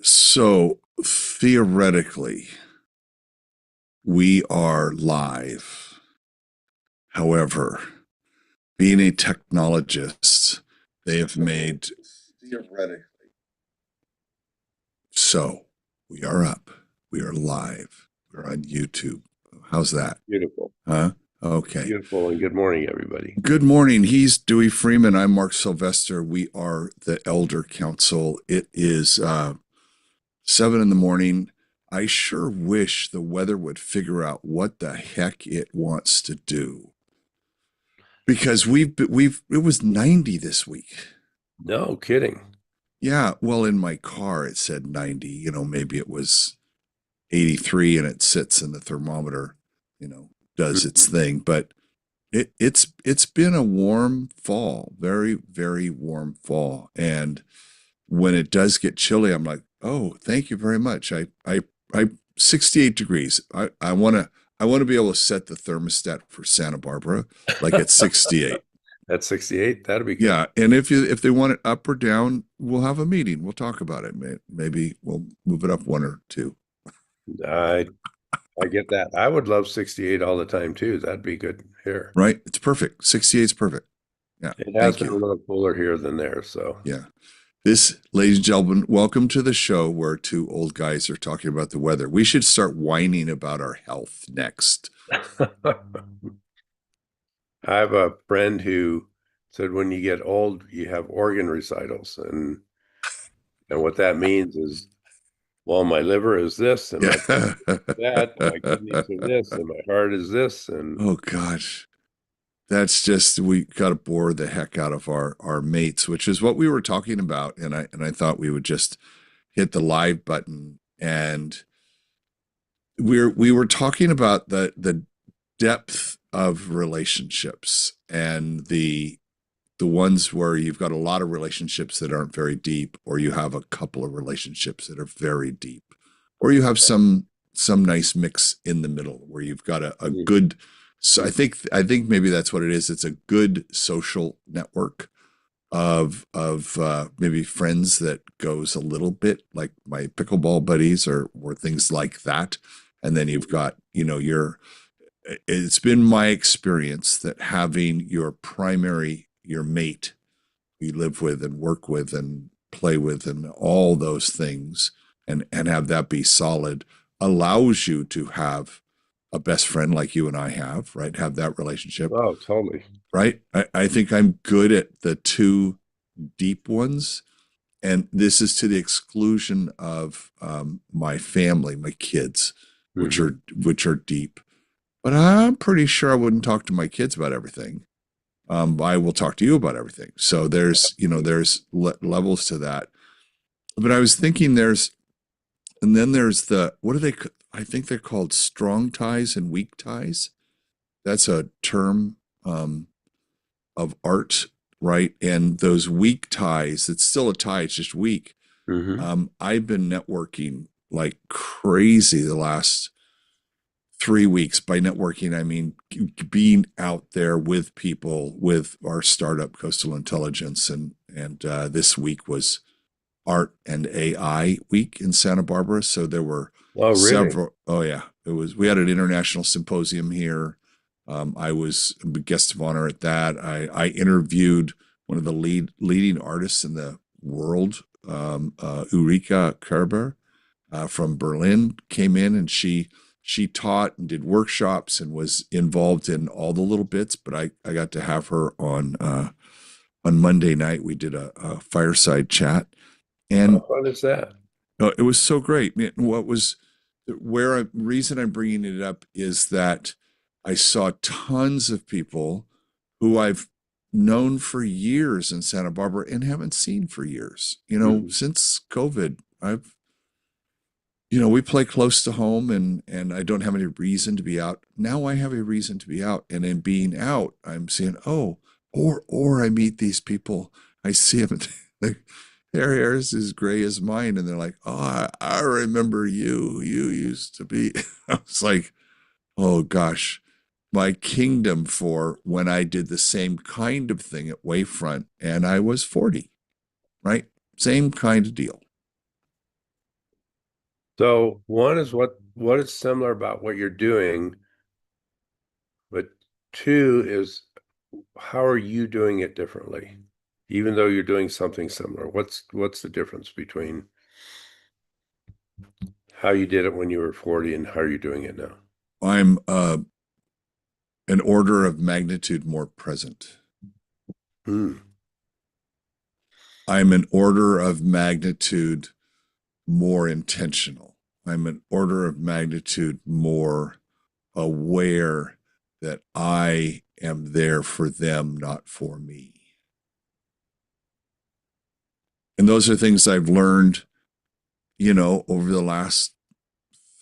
So theoretically, we are live. However, being a technologist, they have made theoretically. So we are up. We are live. We're on YouTube. How's that? Beautiful. Huh? Okay. Beautiful. And good morning, everybody. Good morning. He's Dewey Freeman. I'm Mark Sylvester. We are the Elder Council. It is 7 in the morning. I sure wish the weather would figure out what the heck it wants to do because it was 90 this week. No kidding. Yeah, well, in my car it said 90. Maybe it was 83 and it sits and the thermometer, does its Mhm. thing. But it's been a warm fall, very, very warm fall. And when it does get chilly, I'm like, oh, thank you very much. I 68 degrees. I want to be able to set the thermostat for Santa Barbara like at 68. At 68, that'd be good. Yeah, and if they want it up or down, we'll have a meeting. We'll talk about it. Maybe we'll move it up one or two. I I get that. I would love 68 all the time too. That'd be good here. Right? It's perfect. 68 is perfect. Yeah. It has Thank been a you. little cooler here than there, so Yeah. This, ladies and gentlemen, welcome to the show where two old guys are talking about the weather. We should start whining about our health next. I have a friend who said when you get old, you have organ recitals, and what that means is, well, my liver is this, and my Yeah. that, and my kidneys are this, and my heart is this, and Oh gosh. That's just we got to bore the heck out of our mates, which is what we were talking about. And I thought we would just hit the live button and we were talking about the depth of relationships and the ones where you've got a lot of relationships that aren't very deep, or you have a couple of relationships that are very deep, or you have some nice mix in the middle where you've got a good. So I think maybe that's what it is. It's a good social network of maybe friends that goes a little bit like my pickleball buddies or things like that. And then you've got, your it's been my experience that having your mate you live with and work with and play with and all those things and have that be solid allows you to have a best friend like you and I have, right? Have that relationship, oh, totally. right? I think I'm good at the two deep ones. And this is to the exclusion of my family, my kids, which Hmm. are deep. But I'm pretty sure I wouldn't talk to my kids about everything. I will talk to you about everything. So there's levels to that. But I was thinking and then there's what are they? I think they're called strong ties and weak ties. That's a term of art, right? And those weak ties, it's still a tie, it's just weak. Hmm. I've been networking like crazy the last 3 weeks. By networking, I mean being out there with people with our startup Coastal Intelligence, and this week was Art and AI Week in Santa Barbara. So there were Oh, really? several. Oh yeah, it was. We had an international symposium here. I was a guest of honor at that. I interviewed one of the leading artists in the world, Ulrika Kerber from Berlin, came in and she taught and did workshops and was involved in all the little bits. But I got to have her on Monday night. We did a fireside chat, How and fun is that? it was so great. What was reason I'm bringing it up is that I saw tons of people who I've known for years in Santa Barbara and haven't seen for years. Mhm. Since COVID, we play close to home, and I don't have any reason to be out. Now I have a reason to be out. And in being out, I'm seeing, oh, or I meet these people. I see them, like, their hair is as gray as mine. And they're like, oh, I remember you. You used to be. I was like, oh gosh, my kingdom for when I did the same kind of thing at Wavefront and I was 40, right? Same kind of deal. So one is what is similar about what you're doing, but two is how are you doing it differently? Even though you're doing something similar, what's the difference between how you did it when you were 40 and how you're doing it now? I'm an order of magnitude more present. Hmm. I'm an order of magnitude more intentional. I'm an order of magnitude more aware that I am there for them, not for me. And those are things I've learned, over the last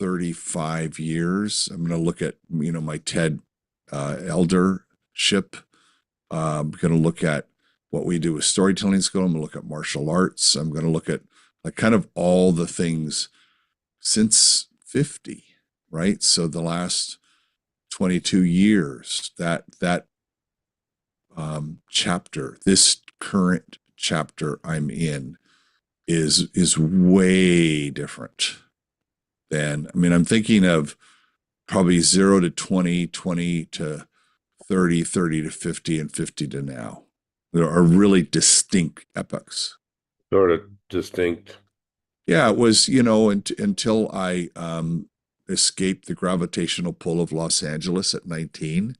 35 years. I'm going to look at, my TED eldership. I'm going to look at what we do with storytelling school. I'm going to look at martial arts. I'm going to look at like kind of all the things since 50, right? So the last 22 years, that chapter, this current chapter I'm in is way different than, I mean, I'm thinking of probably 0 to 20, 20 to 30, 30 to 50, and 50 to now. There are really distinct epochs. Sort of distinct. Yeah, it was, until I escaped the gravitational pull of Los Angeles at 19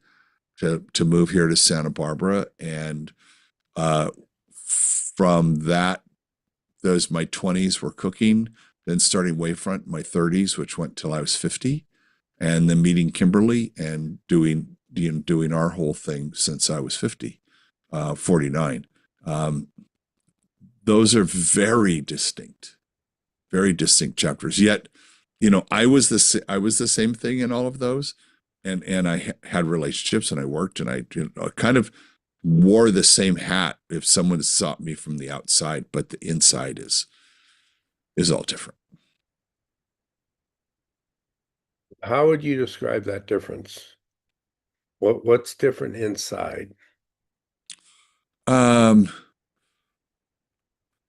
to move here to Santa Barbara. And uh, from that, those my 20s were cooking, then starting Wavefront in my 30s, which went till I was 50, and then meeting Kimberly and doing our whole thing since I was 50, 49. Um, those are very distinct chapters. Yet, I was the same thing in all of those, and I had relationships and I worked and I kind of wore the same hat if someone saw me from the outside, but the inside is all different. How would you describe that difference? What's different inside? Um,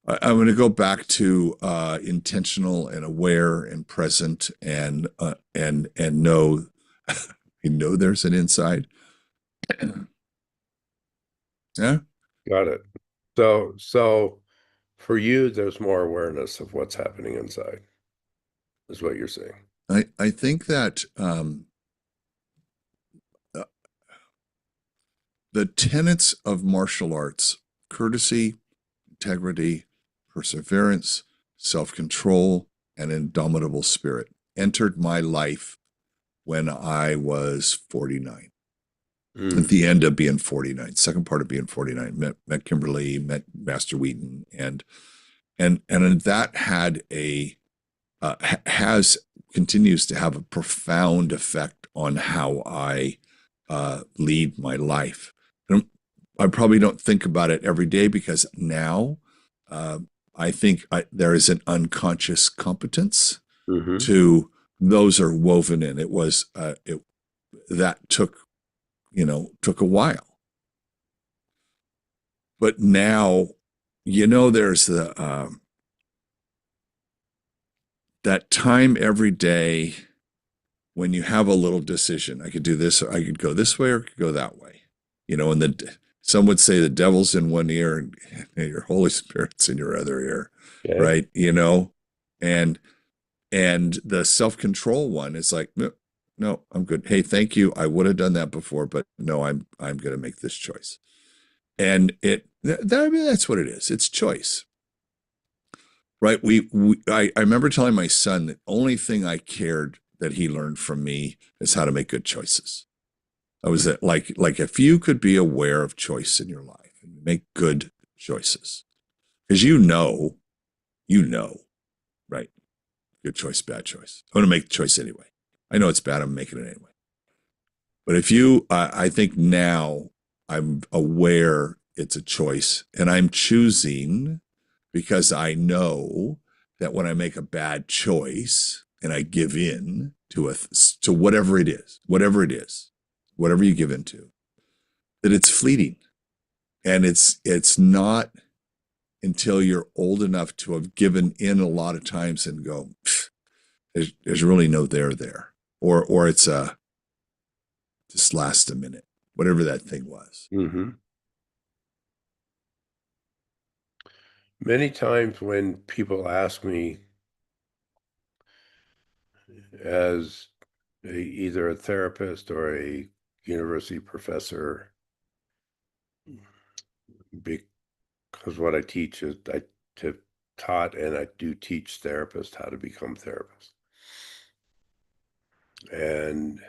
I'm going to go back to intentional and aware and present and know you know there's an inside. Yeah, Got it. So for you, there's more awareness of what's happening inside, is what you're saying. I think that uh, the tenets of martial arts, courtesy, integrity, perseverance, self control, and indomitable spirit, entered my life when I was 49. At Mm. the end of being 49, second part of being 49, met Kimberly, met Master Wheaton, and that had a has continues to have a profound effect on how I lead my life. I probably don't think about it every day because now uh, I think there is an unconscious competence Hmm. to those are woven in. That took a while, but now there's the that time every day when you have a little decision. I could do this, or I could go this way, or I could go that way. And some would say the devil's in one ear and your Holy Spirit's in your other ear, Okay. right? And the self-control one is like, no, no, I'm good. Hey, thank you. I would have done that before, but no, I'm going to make this choice. And I mean, that's what it is. It's choice, right? I remember telling my son the only thing I cared that he learned from me is how to make good choices. I was like if you could be aware of choice in your life and make good choices, because right? Good choice, bad choice. I'm going to make the choice anyway. I know it's bad. I'm making it anyway. But I think now I'm aware it's a choice and I'm choosing because I know that when I make a bad choice and I give in to whatever it is, whatever you give into, that it's fleeting. And it's not until you're old enough to have given in a lot of times and go, There's really no there, or it's a just last a minute, whatever that thing was. Hmm. Many times when people ask me, as either a therapist or a university professor, because what I teach is I have taught and I do teach therapists how to become therapists. And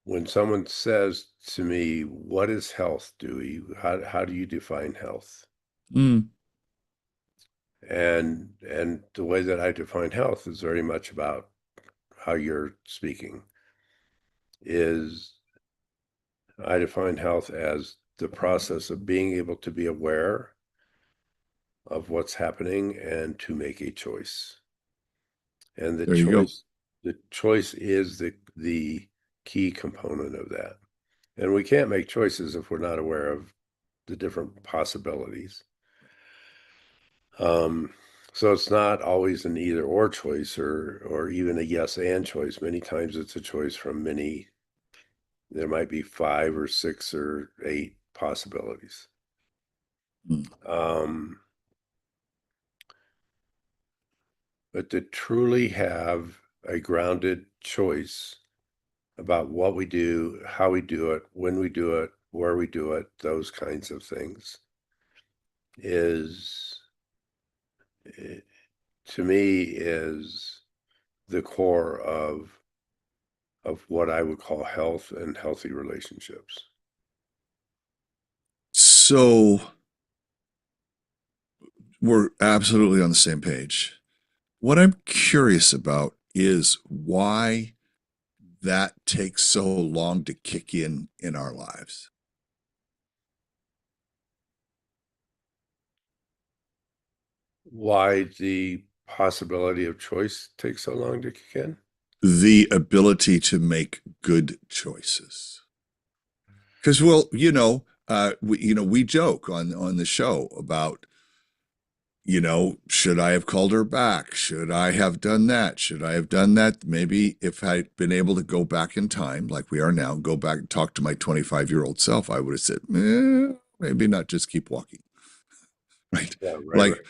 when someone says to me, "What is health, Dewey? How do you define health?" Mm, And the way that I define health is very much about how you're speaking. Is I define health as the process of being able to be aware of what's happening and to make a choice. And there you go. the choice is the key component of that. And we can't make choices if we're not aware of the different possibilities. Um, so it's not always an either or choice or even a yes and choice. Many times it's a choice from many. There might be 5 or 6 or 8 possibilities. Mm. Um, but to truly have a grounded choice about what we do, how we do it, when we do it, where we do it, those kinds of things is, eh, to me, is the core of what I would call health and healthy relationships. So we're absolutely on the same page. What I'm curious about is why that takes so long to kick in our lives. Why the possibility of choice takes so long to kick in? The ability to make good choices. Because, well, we joke on the show about, should I have called her back? Should I have done that? Should I have done that? Maybe if I'd been able to go back in time, like we are now, go back and talk to my 25-year-old self, I would have said, maybe not, just keep walking, right? Yeah, right, Like, right.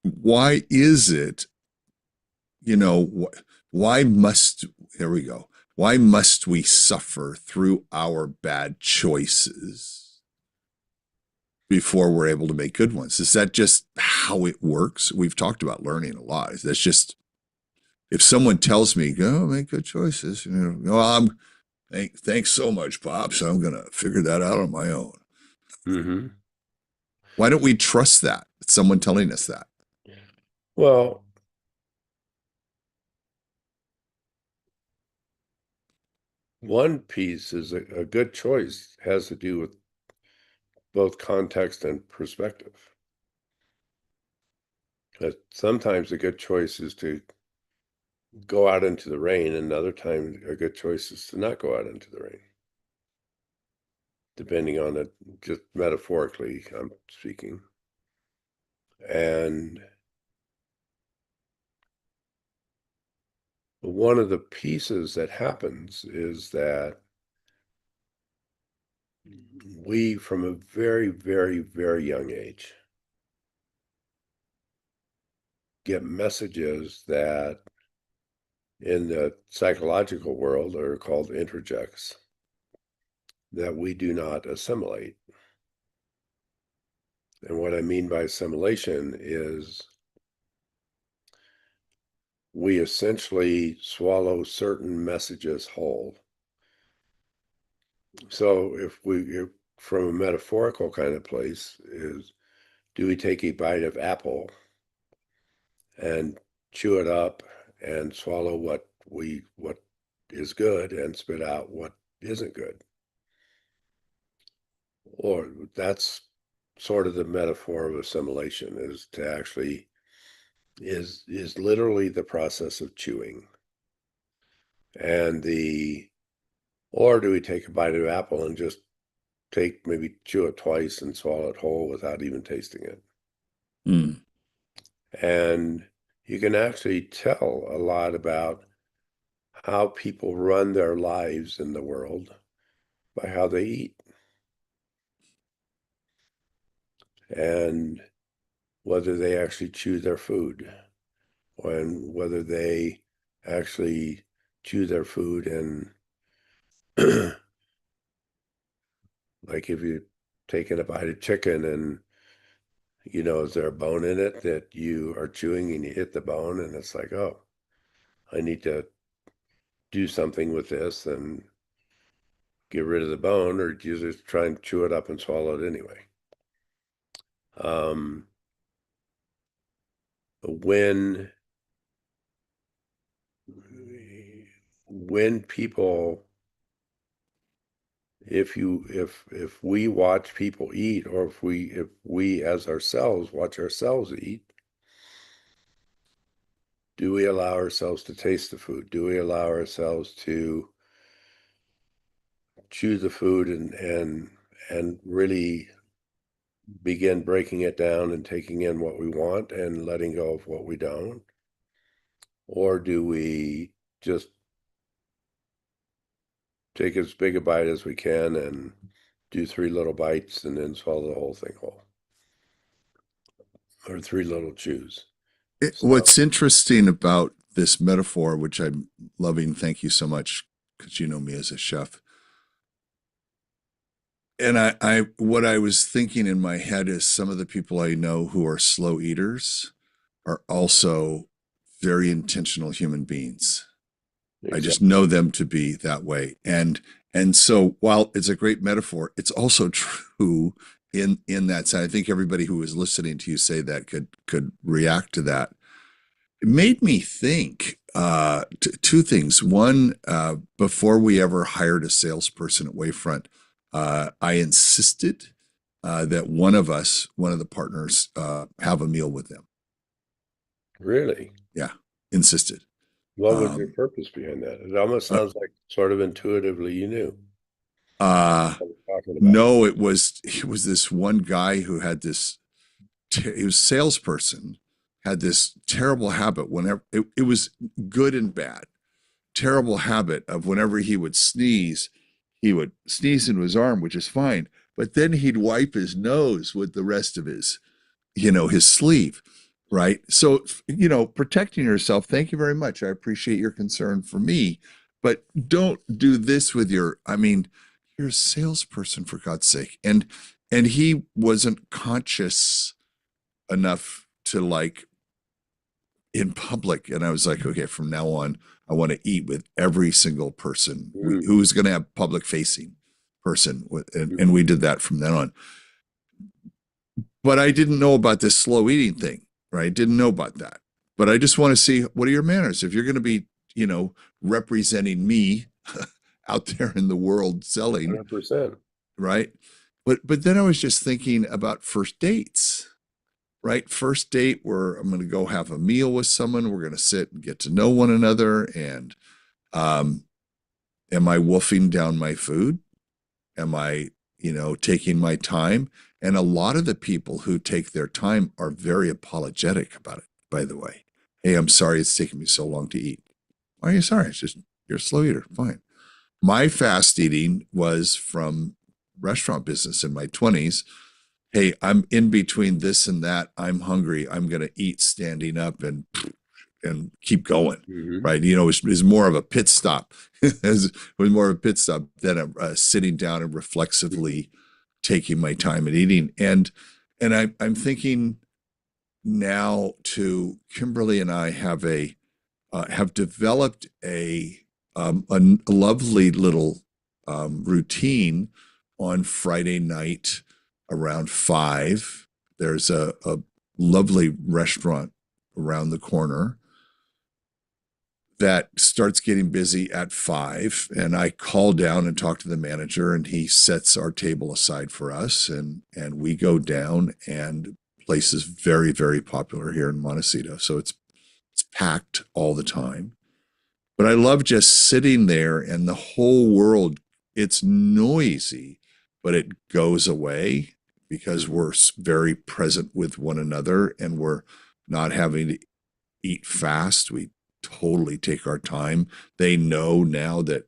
why is it, why must, here we go, why must we suffer through our bad choices before we're able to make good ones? Is that just how it works? We've talked about learning a lot. That's just, if someone tells me, go make good choices, well, thanks so much, Pops. I'm going to figure that out on my own. Hmm. Why don't we trust that? Someone telling us that. Well, one piece is a good choice has to do with both context and perspective. Sometimes a good choice is to go out into the rain, and other times a good choice is to not go out into the rain, depending on it, just metaphorically, I'm speaking. And one of the pieces that happens is that we, from a very, very, very young age, get messages that in the psychological world are called interjects that we do not assimilate. And what I mean by assimilation is we essentially swallow certain messages whole. So if from a metaphorical kind of place is, do we take a bite of apple and chew it up and swallow what is good and spit out what isn't good? Or that's sort of the metaphor of assimilation, is to actually is literally the process of chewing. And the or do we take a bite of apple and just maybe chew it twice and swallow it whole without even tasting it? Mm. And you can actually tell a lot about how people run their lives in the world by how they eat and whether they actually chew their food and whether they actually chew their food and like if you taken a bite of chicken and is there a bone in it that you are chewing and you hit the bone and it's like, oh, I need to do something with this and get rid of the bone, or do you just try and chew it up and swallow it anyway? Um, when people, if we watch people eat, or if we as ourselves watch ourselves eat, do we allow ourselves to taste the food? Do we allow ourselves to chew the food and really begin breaking it down and taking in what we want and letting go of what we don't? Or do we just take as big a bite as we can and do three little bites and then swallow the whole thing whole, or three little chews? So, What's interesting about this metaphor, which I'm loving, thank you so much, because you know me as a chef. And what I was thinking in my head is some of the people I know who are slow eaters are also very intentional human beings. I just exactly. know them to be that way. And so while it's a great metaphor, it's also true in that sense. I think everybody who was listening to you say that could react to that. It made me think two things. One, before we ever hired a salesperson at Wavefront, I insisted that one of the partners, have a meal with them. Really? Yeah, insisted. What was your Um, purpose behind that? It almost uh, sounds like sort of intuitively you knew uh, what we're talking about. no, it was this one guy who had this. He was a salesperson, had this terrible habit. Whenever it was good and bad, terrible habit of whenever he would sneeze into his arm, which is fine, but then he'd wipe his nose with the rest of his sleeve, right? So, protecting yourself. Thank you very much. I appreciate your concern for me, but don't do this with I mean, you're a salesperson, for God's sake. And he wasn't conscious enough to, like, in public. And I was like, okay, from now on, I want to eat with every single person Mm, who's going to have public facing person. And mhm. we did that from then on. But I didn't know about this slow eating thing, right? Didn't know about that. But I just want to see, what are your manners? If you're going to be, representing me out there in the world selling, 100%. right? But then I was just thinking about first dates, right? First date where I'm going to go have a meal with someone. We're going to sit and get to know one another. And um, am I wolfing down my food? Am I, taking my time? And a lot of the people who take their time are very apologetic about it, by the way. Hey, I'm sorry it's taking me so long to eat. Why are you sorry? It's just, you're a slow eater. Fine. My fast eating was from restaurant business in my 20s. Hey, I'm in between this and that. I'm hungry. I'm going to eat standing up and keep going. Hmm. Right. It was more of a pit stop. It was more of a pit stop than sitting down and reflexively taking my time and eating. And I'm thinking now, to Kimberly and I have developed a lovely little routine on Friday night around 5. There's a lovely restaurant around the corner that starts getting busy at 5, and I call down and talk to the manager, and he sets our table aside for us, and we go down. And place is very, very popular here in Montecito, so it's packed all the time. But I love just sitting there, and the whole world, it's noisy, but it goes away because Hmm. we're very present with one another, and we're not having to eat fast. We totally take our time. They know now that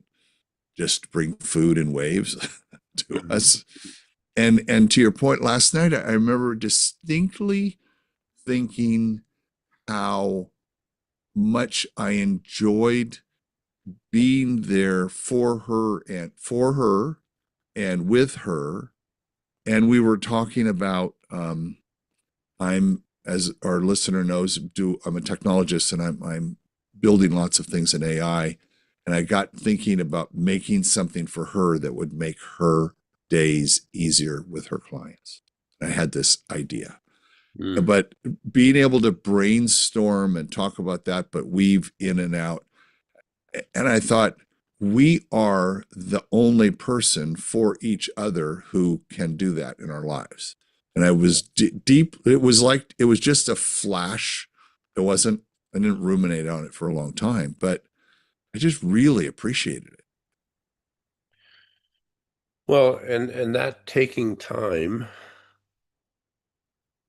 just bring food in waves to Mhm. us. And to your point last night, I remember distinctly thinking how much I enjoyed being there for her and with her. And we were talking about I'm, as our listener knows, I'm a technologist, and I'm building lots of things in AI. And I got thinking about making something for her that would make her days easier with her clients. I had this idea, Mm. but being able to brainstorm and talk about that, but weave in and out. And I thought, we are the only person for each other who can do that in our lives. And I was deep. It was like, it was just a flash. It wasn't, I didn't ruminate on it for a long time, but I just really appreciated it. Well, and that taking time,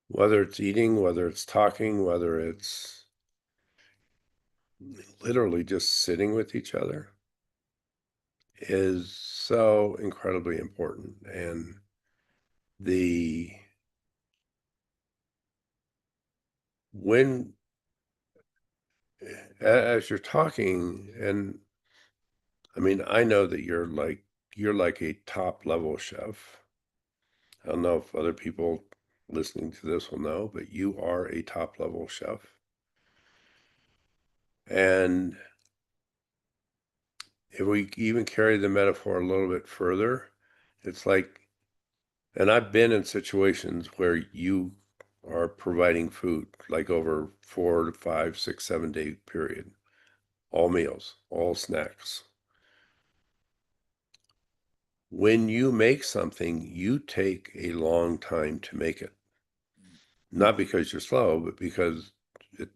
whether it's eating, whether it's talking, whether it's literally just sitting with each other, is so incredibly important. And the when as you're talking, and I mean, I know that you're like a top level chef. I don't know if other people listening to this will know, but you are a top level chef. And if we even carry the metaphor a little bit further, it's like, and I've been in situations where you are providing food like over 4 to 5, 6, 7 day period, all meals, all snacks. When you make something, you take a long time to make it. Not because you're slow, but because it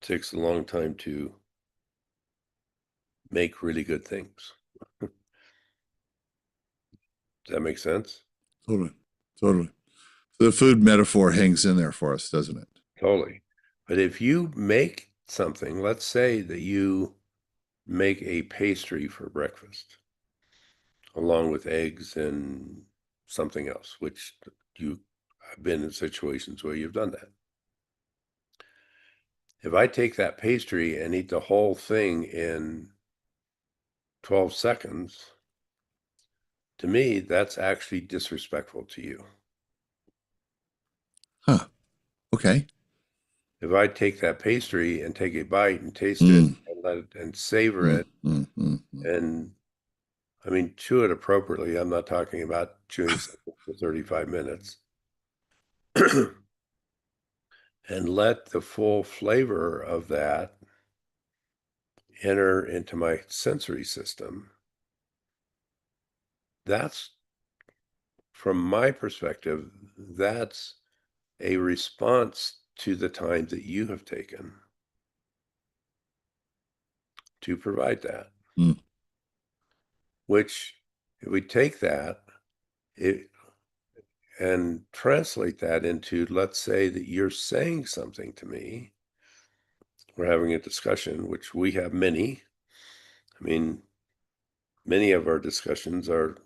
takes a long time to make really good things. Does that make sense? Totally. Totally. The food metaphor hangs in there for us, doesn't it? Totally. But if you make something, let's say that you make a pastry for breakfast along with eggs and something else, which you have been in situations where you've done that. If I take that pastry and eat the whole thing in 12 seconds, to me, that's actually disrespectful to you. Huh. Okay. If I take that pastry and take a bite and taste it Mm, and let it and savor mm, it, mm, mm, mm. and I mean, chew it appropriately. I'm not talking about chewing something for 35 minutes. And let the full flavor of that enter into my sensory system. That's, from my perspective, that's a response to the time that you have taken to provide that. Mm. Which, if we take that it, and translate that into, let's say that you're saying something to me, we're having a discussion, which we have many. I mean, many of our discussions are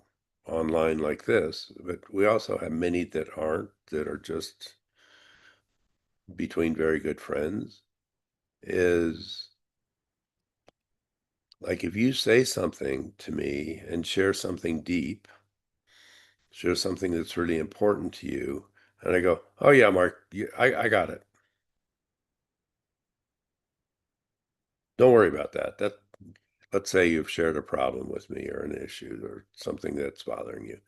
online like this, but we also have many that aren't, that are just between very good friends. Is like, if you say something to me and share something deep, share something that's really important to you, and I go, oh yeah, Mark, I got it. Don't worry about that. Let's say you've shared a problem with me or an issue or something that's bothering you.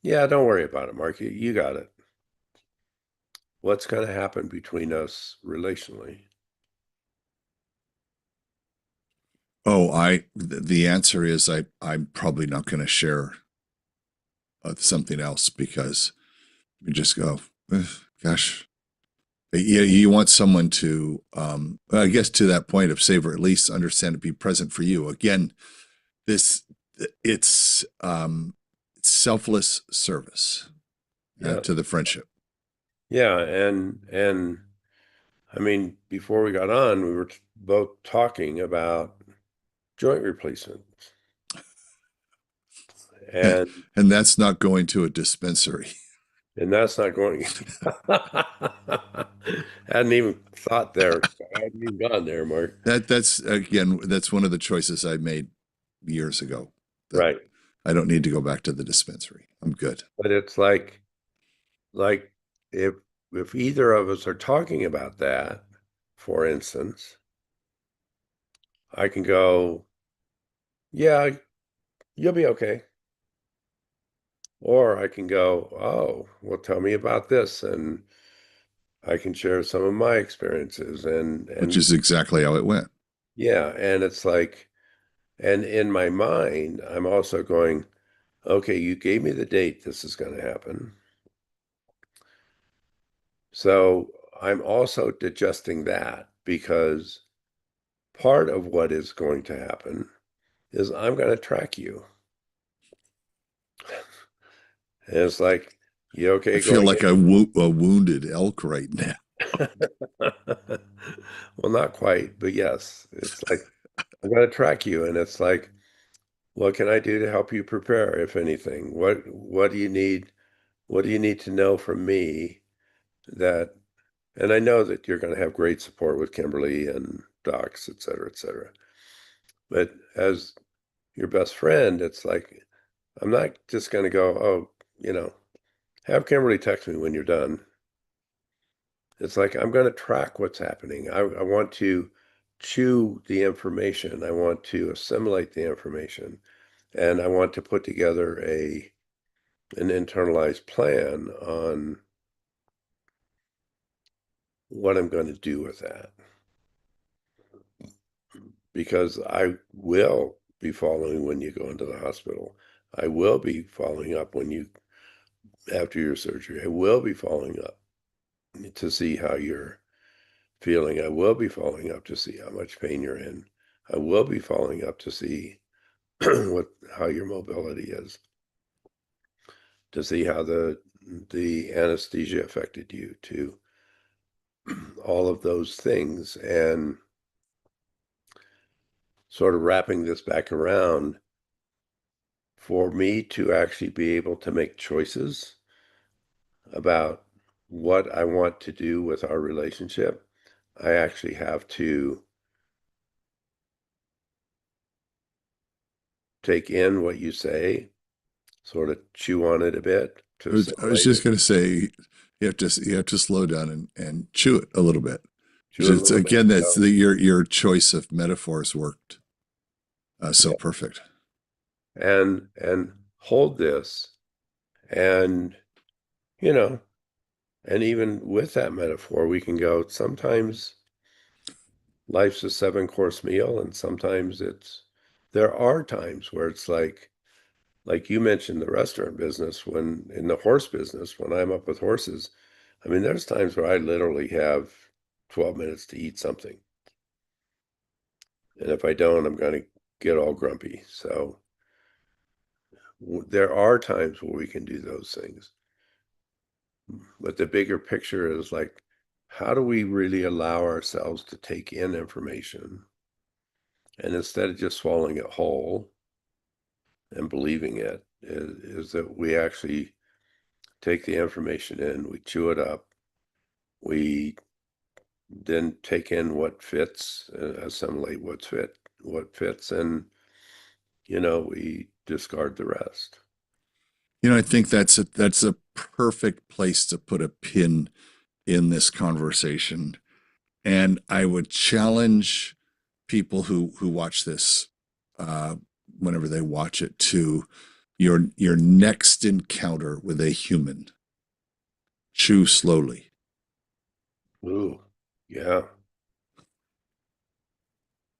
Yeah, don't worry about it, Mark. You got it. What's going to happen between us relationally? Oh, the answer is I'm probably not going to share something else because you just go, gosh, yeah, you want someone to, I guess, to that point of save or at least understand to be present for you. Again, this it's selfless service Yeah. to the friendship. Yeah, and I mean, before we got on, we were both talking about joint replacements. And, And and that's not going to a dispensary. and that's not going. Hadn't even thought there. I hadn't even gone there, Mark. That's again, that's one of the choices I made years ago. That Right. I don't need to go back to the dispensary. I'm good. But it's like if either of us are talking about that, for instance, I can go, yeah, you'll be okay. Or I can go, oh, well, tell me about this, and I can share some of my experiences, Which and is exactly how it went. yeah, and it's like, and in my mind, I'm also going, okay, you gave me the date this is going to happen. So I'm also digesting that because part of what is going to happen is I'm going to track you. And it's like, you I okay feel going like a wounded elk right now. in? Well, not quite, but yes, it's like I'm going to track you. And it's like, what can I do to help you prepare, if anything? What do you need? What do you need to know from me that, and I know that you're going to have great support with Kimberly and docs, et cetera, et cetera. But as your best friend, it's like, I'm not just going to go, oh, you know, have Kimberly text me when you're done. It's like, I'm going to track what's happening. I want to chew the information. I want to assimilate the information. And I want to put together an internalized plan on what I'm going to do with that. Because I will be following when you go into the hospital. I will be following up when you after your surgery. I will be following up to see how you're feeling. I will be following up to see how much pain you're in. I will be following up to see what how your mobility is, to see how the anesthesia affected you, to all of those things, and sort of wrapping this back around for me to actually be able to make choices about what I want to do with our relationship. I actually have to take in what you say, sort of chew on it a bit to I was assimilate just it, going to say you have to slow down and chew it a little bit. chew it a It's little bit, again that's your choice of metaphors worked so yeah, perfect. and hold this, and you know, and even with that metaphor, we can go. Sometimes life's a seven-course meal, and sometimes there are times where it's like you mentioned the restaurant business when in the horse business when I'm up with horses. I mean, there's times where I literally have 12 minutes to eat something. And if I don't, I'm going to get all grumpy. So there are times where we can do those things. But the bigger picture is like, how do we really allow ourselves to take in information? And instead of just swallowing it whole and believing it, is that we actually take the information in, we chew it up, we then take in what fits, assimilate what fits, and we discard the rest. I think that's a perfect place to put a pin in this conversation. And I would challenge people who watch this uh, whenever they watch it to your next encounter with a human. Chew slowly. Ooh, yeah,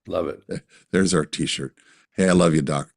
love it. There's our T-shirt. Hey, I love you, Doc.